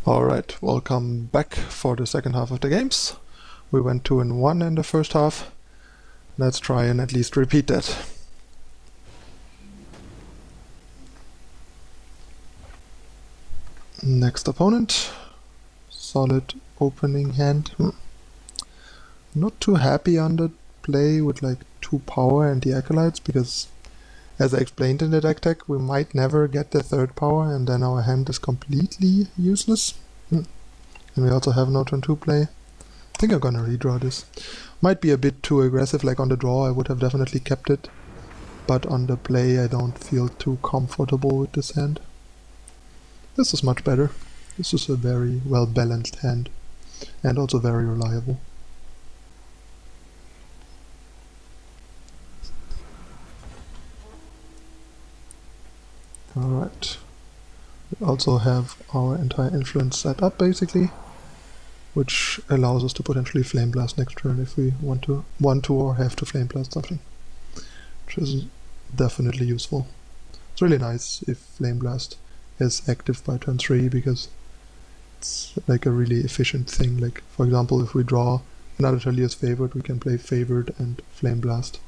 Alright, welcome back for the second half of the games. We went 2-1 in the first half. Let's try and at least repeat that. Next opponent. Solid opening hand. Not too happy on the play with like 2 power and the Acolytes, because as I explained in the deck tech, we might never get the 3rd power and then our hand is completely useless. And we also have no turn 2 play. I think I'm gonna redraw this. Might be a bit too aggressive, like on the draw I would have definitely kept it. But on the play I don't feel too comfortable with this hand. This is much better. This is a very well balanced hand. And also very reliable. Alright. We also have our entire influence set up basically, which allows us to potentially Flame Blast next turn if we want to or have to Flame Blast something, which is definitely useful. It's really nice if Flame Blast is active by turn 3, because it's like a really efficient thing. Like for example, if we draw another Talir's Favored, we can play Favored and Flame Blast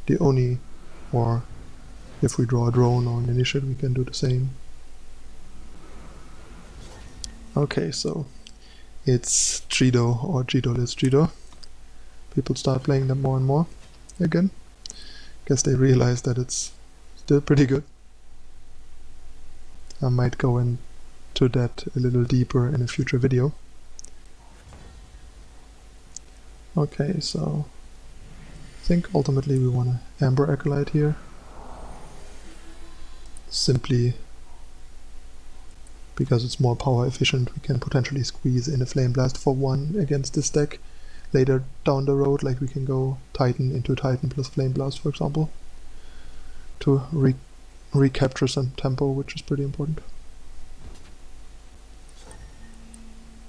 the Oni, or if we draw a drone or an initiate, we can do the same. Okay, so it's Jido or Jidoless Jido. People start playing them more and more again. Guess they realize that it's still pretty good. I might go into that a little deeper in a future video. Okay, so I think ultimately we want to Amber Acolyte here. Simply because it's more power efficient, we can potentially squeeze in a Flame Blast for 1 against this deck later down the road. Like we can go Titan into Titan plus Flame Blast, for example, to recapture some tempo, which is pretty important.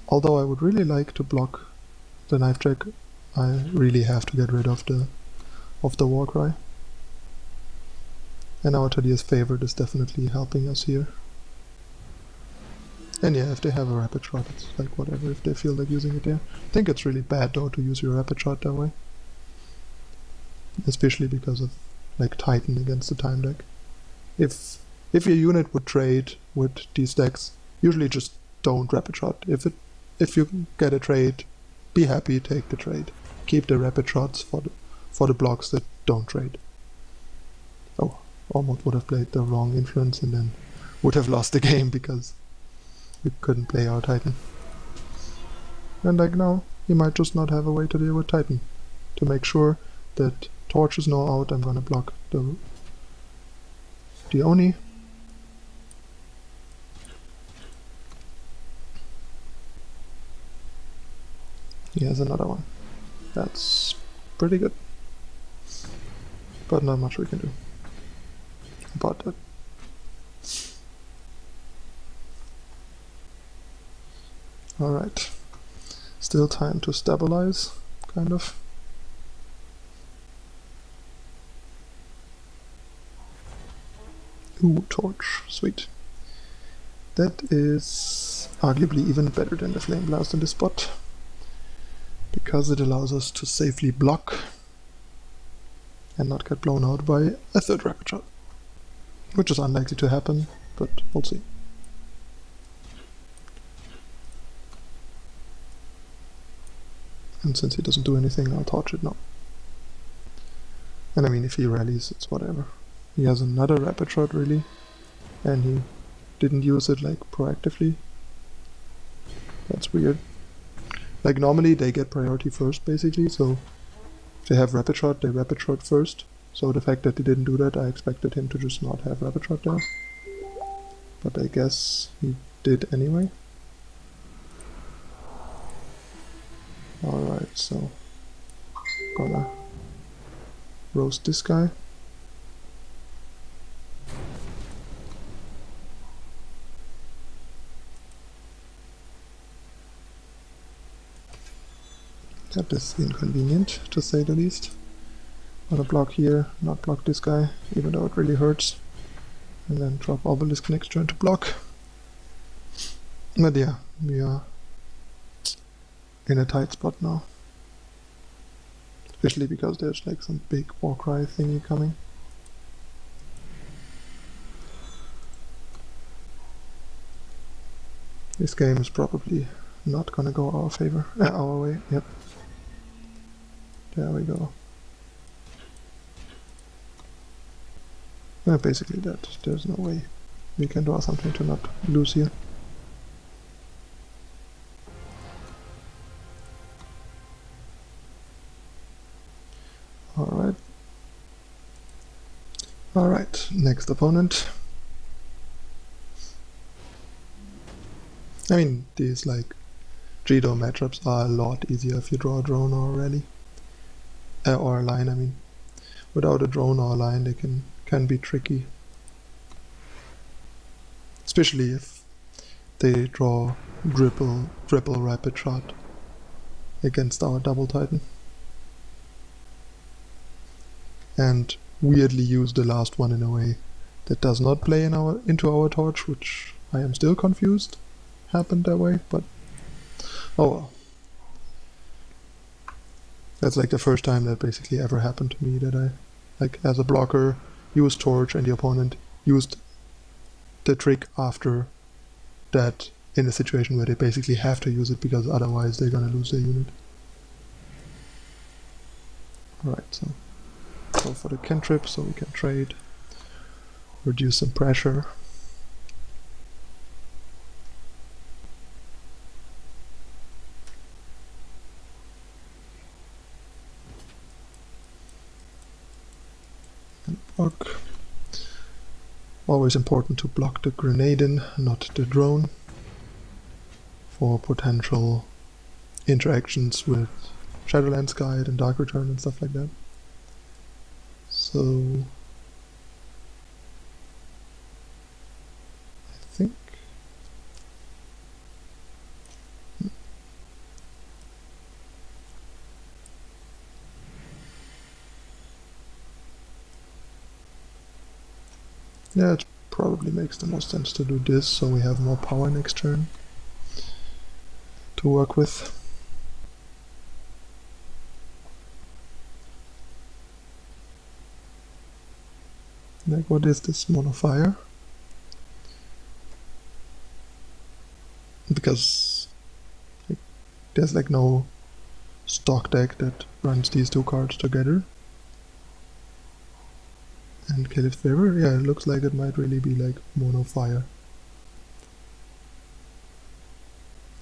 Although I would really like to block the Knife Jack, I really have to get rid of the Warcry. And our Talir's Favored is definitely helping us here. And yeah, if they have a Rapid Shot, it's like whatever, if they feel like using it there. I think it's really bad though to use your Rapid Shot that way. Especially because of like Titan against the time deck. If your unit would trade with these decks, usually just don't Rapid Shot. If you get a trade, be happy, take the trade. Keep the Rapid Shots for the blocks that don't trade. Oh. Almost would have played the wrong influence and then would have lost the game because we couldn't play our Titan. And like now, he might just not have a way to deal with Titan. To make sure that Torch is now out, I'm gonna block the Oni. He has another one. That's pretty good. But not much we can do about that. Alright. Still time to stabilize, kind of. Ooh, Torch. Sweet. That is arguably even better than the Flame Blast in this spot, because it allows us to safely block and not get blown out by a 3rd Rapid Shot. Which is unlikely to happen, but we'll see. And since he doesn't do anything, I'll torch it now. And I mean, if he rallies, it's whatever. He has another Rapid Shot, really, and he didn't use it like proactively. That's weird. Like normally they get priority first, basically, so if they have Rapid Shot, they Rapid Shot first. So the fact that he didn't do that, I expected him to just not have Rapid Shot there. But I guess he did anyway. Alright, so gonna roast this guy. That is inconvenient, to say the least. Gonna block here, not block this guy, even though it really hurts. And then drop Obelisk next turn to block. But yeah, we are in a tight spot now. Especially because there's like some big Warcry thingy coming. This game is probably not gonna go our way. Yep. There we go. Basically that. There's no way we can draw something to not lose here. Alright. Alright, next opponent. I mean, these like 3-door matchups are a lot easier if you draw a drone or a rally. Or a line, I mean. Without a drone or a line they can be tricky. Especially if they draw triple rapid shot against our double titan. And weirdly use the last one in a way that does not play into our torch, which I am still confused happened that way, but oh well. That's like the first time that basically ever happened to me, that I, like as a blocker, used torch and the opponent used the trick after that in a situation where they basically have to use it because otherwise they're gonna lose their unit. Alright, so go for the cantrip so we can trade, reduce some pressure. And block. Always important to block the Grenadin, not the drone, for potential interactions with Shadowlands Guide and Dark Return and stuff like that. So I think yeah, it probably makes the most sense to do this so we have more power next turn to work with. Like, what is this mono fire? Because like, there's like no stock deck that runs these two cards together. And Caliph's Favor? Yeah, it looks like it might really be like mono fire.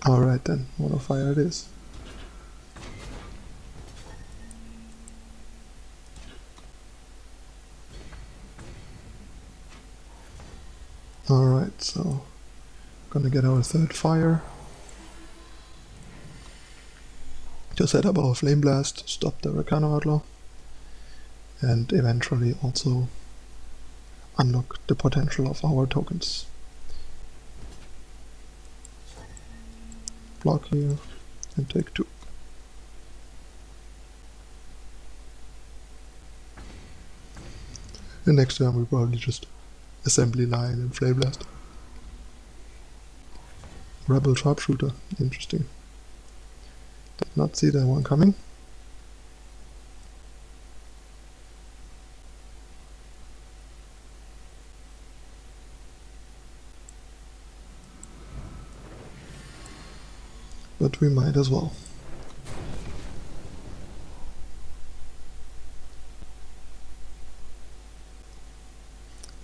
Alright then, mono fire it is. Alright, so gonna get our third fire to set up our Flame Blast, stop the Arcana Outlaw, and eventually also unlock the potential of our tokens. Block here and take 2. And next turn we probably just assembly line and Flame Blast. Rebel Sharpshooter, interesting. Did not see that one coming. But we might as well.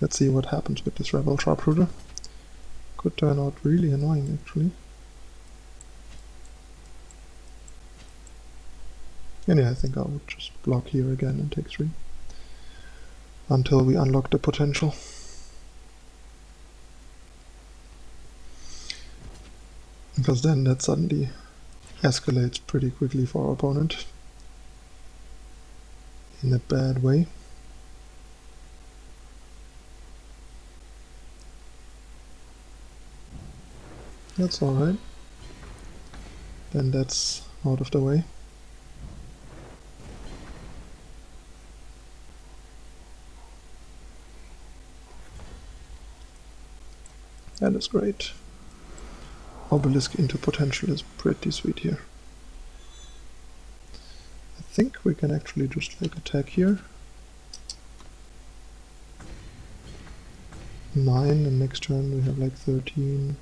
Let's see what happens with this Rebel Sharpshooter. Could turn out really annoying actually. And yeah, I think I would just block here again and take 3. Until we unlock the potential. Because then that suddenly escalates pretty quickly for our opponent. In a bad way. That's alright. Then that's out of the way. That is great. Obelisk into potential is pretty sweet here. I think we can actually just like attack here. 9, and next turn we have like 13,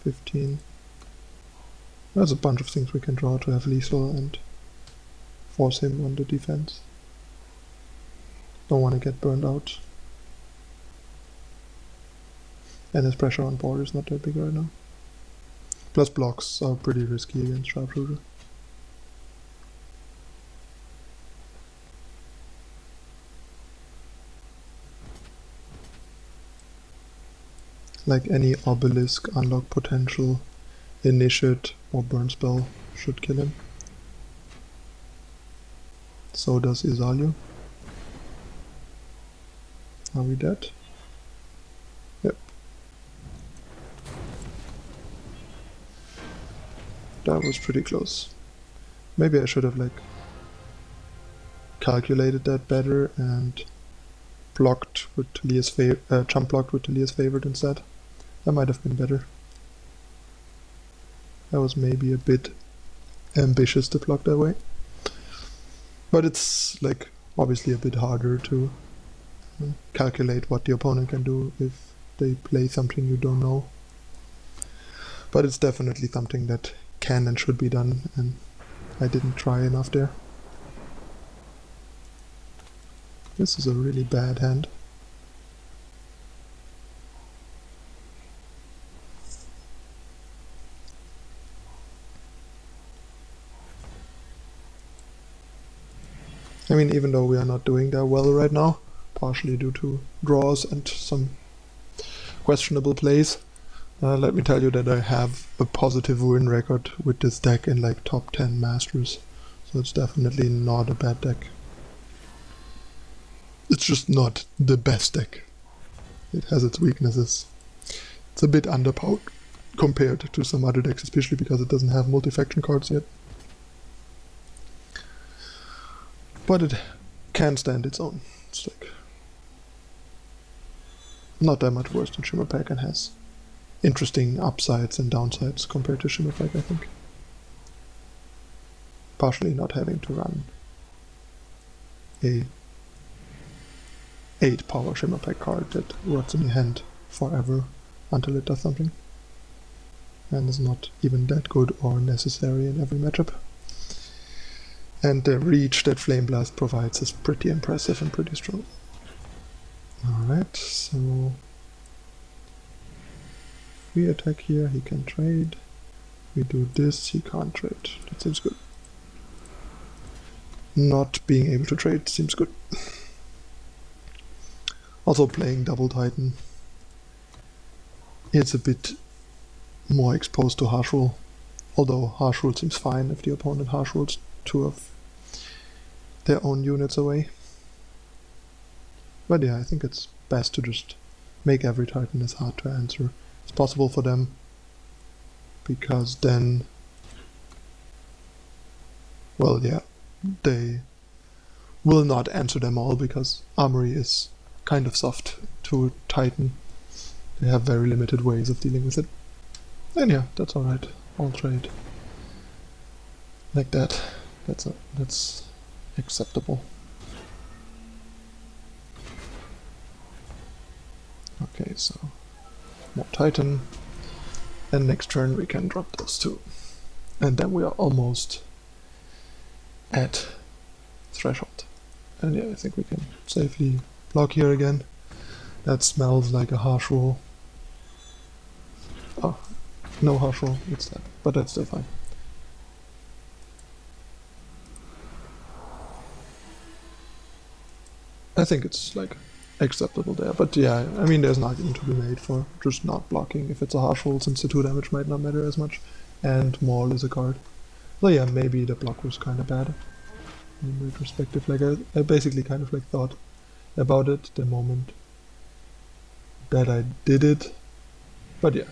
15. There's a bunch of things we can draw to have lethal and force him on the defense. Don't want to get burned out. And his pressure on board is not that big right now. Plus blocks are pretty risky against Sharpshooter. Like any Obelisk, unlock potential, initiate or burn spell should kill him. So does Izalio. Are we dead? Yep. That was pretty close. Maybe I should have like calculated that better and blocked with Talir's jump blocked with Talir's favored instead. That might have been better. That was maybe a bit ambitious to block that way. But it's like obviously a bit harder to calculate what the opponent can do if they play something you don't know. But it's definitely something that can and should be done, and I didn't try enough there. This is a really bad hand. I mean, even though we are not doing that well right now, partially due to draws and some questionable plays, let me tell you that I have a positive win record with this deck in like top 10 Masters, so it's definitely not a bad deck. It's just not the best deck. It has its weaknesses. It's a bit underpowered compared to some other decks, especially because it doesn't have multi-faction cards yet. But it can stand its own. It's like not that much worse than Shimmerpack, and has interesting upsides and downsides compared to Shimmerpack, I think. Partially not having to run a 8 power Shimmerpack card that rots in your hand forever until it does something, and is not even that good or necessary in every matchup. And the reach that Flame Blast provides is pretty impressive and pretty strong. Alright, so if we attack here, he can trade. If we do this, he can't trade. That seems good. Not being able to trade seems good. Also, playing Double Titan, it's a bit more exposed to Harsh Rule. Although Harsh Rule seems fine if the opponent Harsh Rules 2 of their own units away. But yeah, I think it's best to just make every Titan as hard to answer as possible for them, because then, well, yeah, they will not answer them all, because Armory is kind of soft to Titan. They have very limited ways of dealing with it. And yeah, that's alright. I'll trade like that. That's acceptable. Okay, so more Titan, and next turn we can drop those two, and then we are almost at threshold. And yeah, I think we can safely block here again. That smells like a Harsh Rule. Oh, no Harsh Rule, it's that, but that's still fine. I think it's like acceptable there, but yeah, I mean, there's an argument to be made for just not blocking if it's a Harsh Rule, since the 2 damage might not matter as much, and Maul is a card. So yeah, maybe the block was kind of bad in retrospective. Like I basically kind of like thought about it the moment that I did it, but yeah,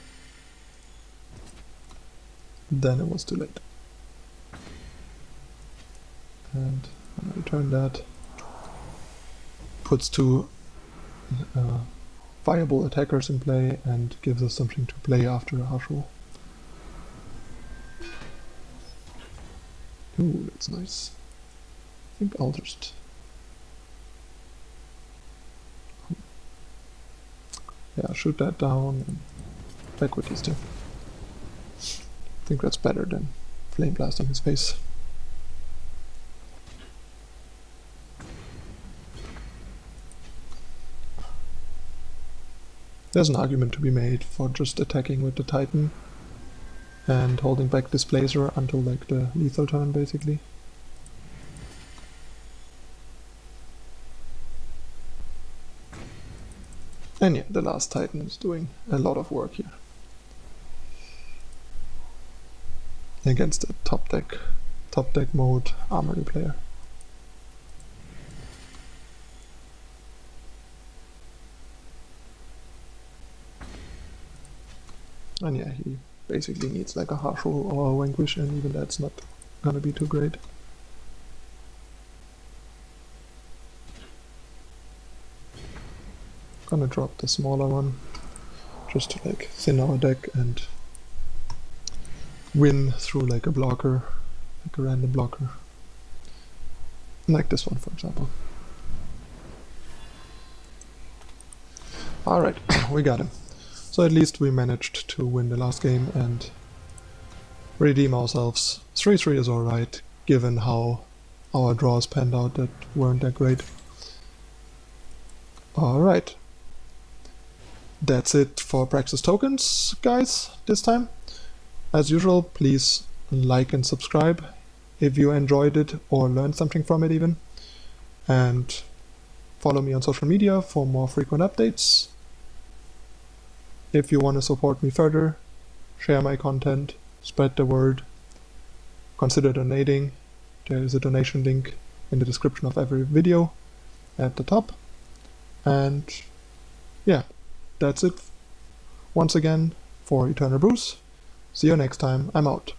then it was too late. And when I return that, puts 2 viable attackers in play and gives us something to play after a harsh roll. Ooh, that's nice. I think I'll just... yeah, shoot that down and back with these two. I think that's better than Flame Blast on his face. There's an argument to be made for just attacking with the Titan and holding back Displacer until like the lethal turn, basically. And yeah, the last Titan is doing a lot of work here. Against a top deck mode armory player. And yeah, he basically needs like a harsh roll or a vanquish, and even that's not gonna be too great. Gonna drop the smaller one just to like thin our deck and win through like a blocker, like a random blocker. Like this one, for example. Alright, we got him. So at least we managed to win the last game and redeem ourselves. 3-3 is alright, given how our draws panned out that weren't that great. Alright. That's it for Praxis Tokens, guys, this time. As usual, please like and subscribe if you enjoyed it or learned something from it even. And follow me on social media for more frequent updates. If you want to support me further, share my content, spread the word, consider donating. There is a donation link in the description of every video at the top. And yeah, that's it once again for Eternal Brews. See you next time. I'm out.